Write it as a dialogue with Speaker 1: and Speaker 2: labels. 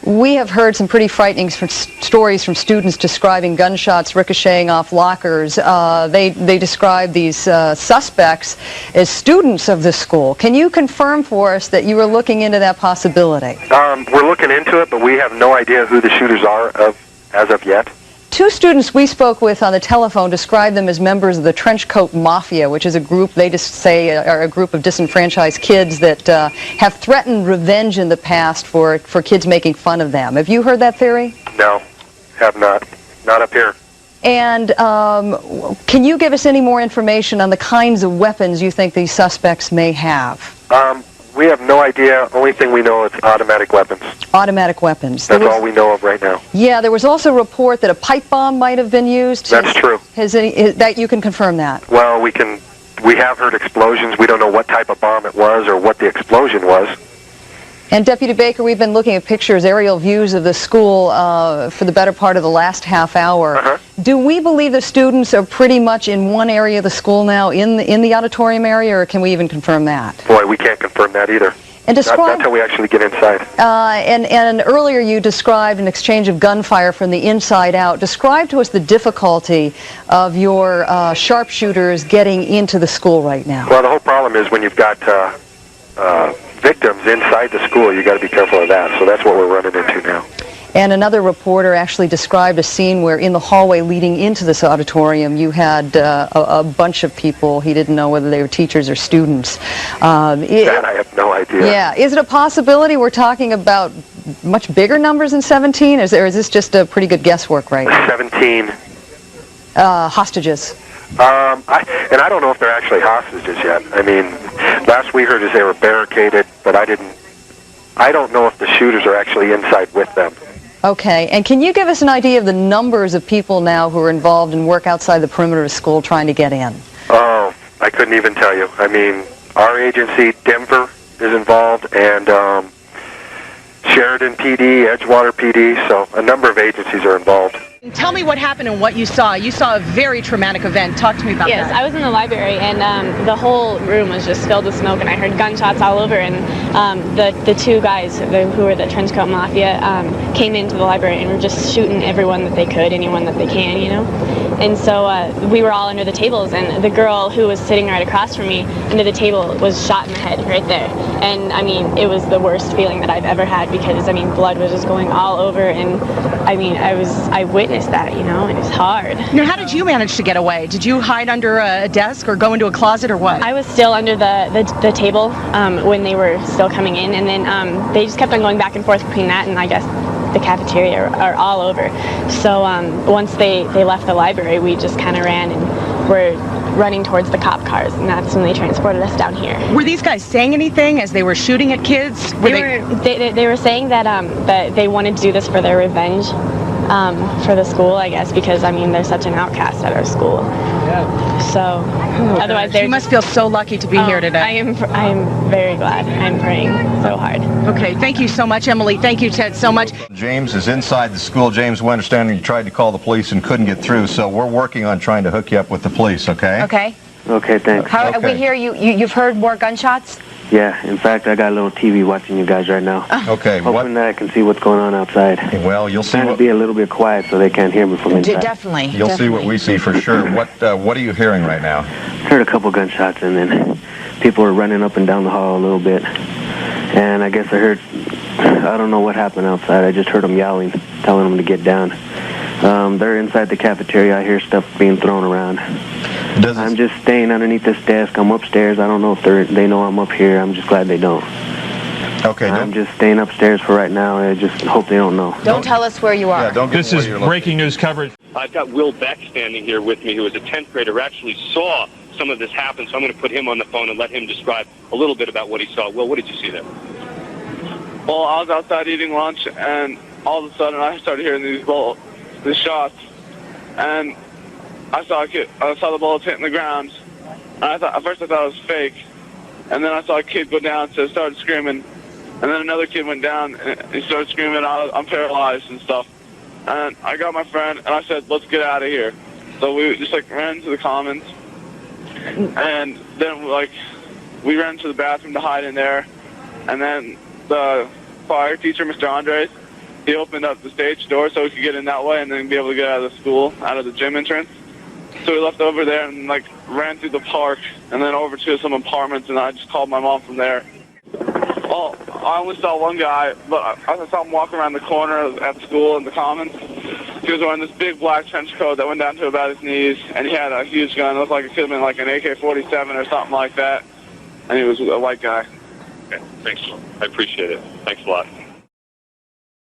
Speaker 1: We have heard some pretty frightening stories from students describing gunshots ricocheting off lockers. They describe these suspects as students of the school. Can you confirm for us that you are looking into that possibility?
Speaker 2: We're looking into it, but we have no idea who the shooters are as of yet.
Speaker 1: Two students we spoke with on the telephone described them as members of the Trenchcoat Mafia, which is a group, they just say, are a group of disenfranchised kids that have threatened revenge in the past for kids making fun of them. Have you heard that theory?
Speaker 2: No, have not. Not up here.
Speaker 1: And can you give us any more information on the kinds of weapons you think these suspects may have?
Speaker 2: We have no idea. Only thing we know is automatic weapons.
Speaker 1: Automatic weapons.
Speaker 2: That's all we know of right now.
Speaker 1: Yeah, there was also a report that a pipe bomb might have been used.
Speaker 2: That's true.
Speaker 1: That you can confirm that?
Speaker 2: Well, we have heard explosions. We don't know what type of bomb it was or what the explosion was.
Speaker 1: And Deputy Baker, we've been looking at pictures, aerial views of the school for the better part of the last half hour. Do we believe the students are pretty much in one area of the school now, in the auditorium area, or can we even confirm that?
Speaker 2: Boy, we can't confirm that either.
Speaker 1: And
Speaker 2: not until we actually get inside.
Speaker 1: And earlier you described an exchange of gunfire from the inside out. Describe to us the difficulty of your sharpshooters getting into the school right now.
Speaker 2: Well, the whole problem is when you've got victims inside the school, you got to be careful of that. So that's what we're running into now.
Speaker 1: And another reporter actually described a scene where in the hallway leading into this auditorium you had a bunch of people. He didn't know whether they were teachers or students.
Speaker 2: That I have no idea.
Speaker 1: Yeah. Is it a possibility we're talking about much bigger numbers than 17? Or is this just a pretty good guesswork right now?
Speaker 2: 17.
Speaker 1: Hostages.
Speaker 2: And I don't know if they're actually hostages yet. I mean, last we heard is they were barricaded, but I don't know if the shooters are actually inside with them.
Speaker 1: Okay, and can you give us an idea of the numbers of people now who are involved in work outside the perimeter of school trying to get in?
Speaker 2: Oh, I couldn't even tell you. I mean, our agency, Denver, is involved, and Sheridan PD, Edgewater PD, so a number of agencies are involved.
Speaker 3: Tell me what happened and what you saw. You saw a very traumatic event. Talk to me about that.
Speaker 4: Yes, I was in the library, and the whole room was just filled with smoke, and I heard gunshots all over, and the two guys who were the Trenchcoat Mafia came into the library and were just shooting everyone that they could, anyone that they can, you know? And so we were all under the tables, and the girl who was sitting right across from me under the table was shot in the head right there. And, I mean, it was the worst feeling that I've ever had because, I mean, blood was just going all over, and, I mean, I witnessed that, you know, and it's hard.
Speaker 3: Now, how did you manage to get away? Did you hide under a desk or go into a closet or what?
Speaker 4: I was still under the table when they were still coming in, and then they just kept on going back and forth between that and I guess the cafeteria are all over. So once they left the library, we just kind of ran and were running towards the cop cars, and that's when they transported us down here.
Speaker 3: Were these guys saying anything as they were shooting at kids?
Speaker 4: They were saying that they wanted to do this for their revenge. For the school, I guess, because I mean they're such an outcast at our school. Yeah. So otherwise,
Speaker 3: you must feel so lucky to be here today.
Speaker 4: I am very glad. I'm praying so hard.
Speaker 3: Okay, thank you so much, Emily. Thank you, Ted, so much.
Speaker 5: James is inside the school. James, we understand you tried to call the police and couldn't get through, so we're working on trying to hook you up with the police. Okay.
Speaker 6: Okay.
Speaker 7: Okay, thanks.
Speaker 6: We hear you've heard more gunshots?
Speaker 7: Yeah, in fact, I got a little TV watching you guys right now.
Speaker 5: Okay.
Speaker 7: Hoping that I can see what's going on outside.
Speaker 5: Well, you'll see.
Speaker 7: Trying to be a little bit quiet so they can't hear me from inside.
Speaker 6: Definitely.
Speaker 5: You'll see what we see for sure. What are you hearing right now?
Speaker 7: Heard a couple gunshots, and then people were running up and down the hall a little bit. And I guess I don't know what happened outside. I just heard them yelling, telling them to get down. They're inside the cafeteria. I hear stuff being thrown around. I'm just staying underneath this desk. I'm upstairs. I don't know if they know I'm up here. I'm just glad they don't.
Speaker 5: Okay.
Speaker 7: I'm just staying upstairs for right now. I just hope they don't know.
Speaker 6: Don't tell us where you are.
Speaker 5: Yeah, don't
Speaker 8: This is breaking news coverage.
Speaker 9: I've got Will Beck standing here with me, who is a 10th grader who actually saw some of this happen, so I'm going to put him on the phone and let him describe a little bit about what he saw. Will, what did you see there?
Speaker 10: Well, I was outside eating lunch, and all of a sudden I started hearing these shots, and I saw the bullets hitting the ground, and at first I thought it was fake, and then I saw a kid go down, so I started screaming, and then another kid went down, and he started screaming, I'm paralyzed and stuff, and I got my friend, and I said, let's get out of here. So we just ran to the commons, and then we ran to the bathroom to hide in there, and then the fire teacher, Mr. Andres, he opened up the stage door so we could get in that way and then be able to get out of the school, out of the gym entrance. So we left over there and like ran through the park and then over to some apartments, and I just called my mom from there. Well, I only saw one guy, but I saw him walk around the corner at school in the Commons. He was wearing this big black trench coat that went down to about his knees, and he had a huge gun. It looked like it could have been like an AK-47 or something like that, and he was a white guy.
Speaker 9: Okay, thanks. I appreciate it. Thanks a lot.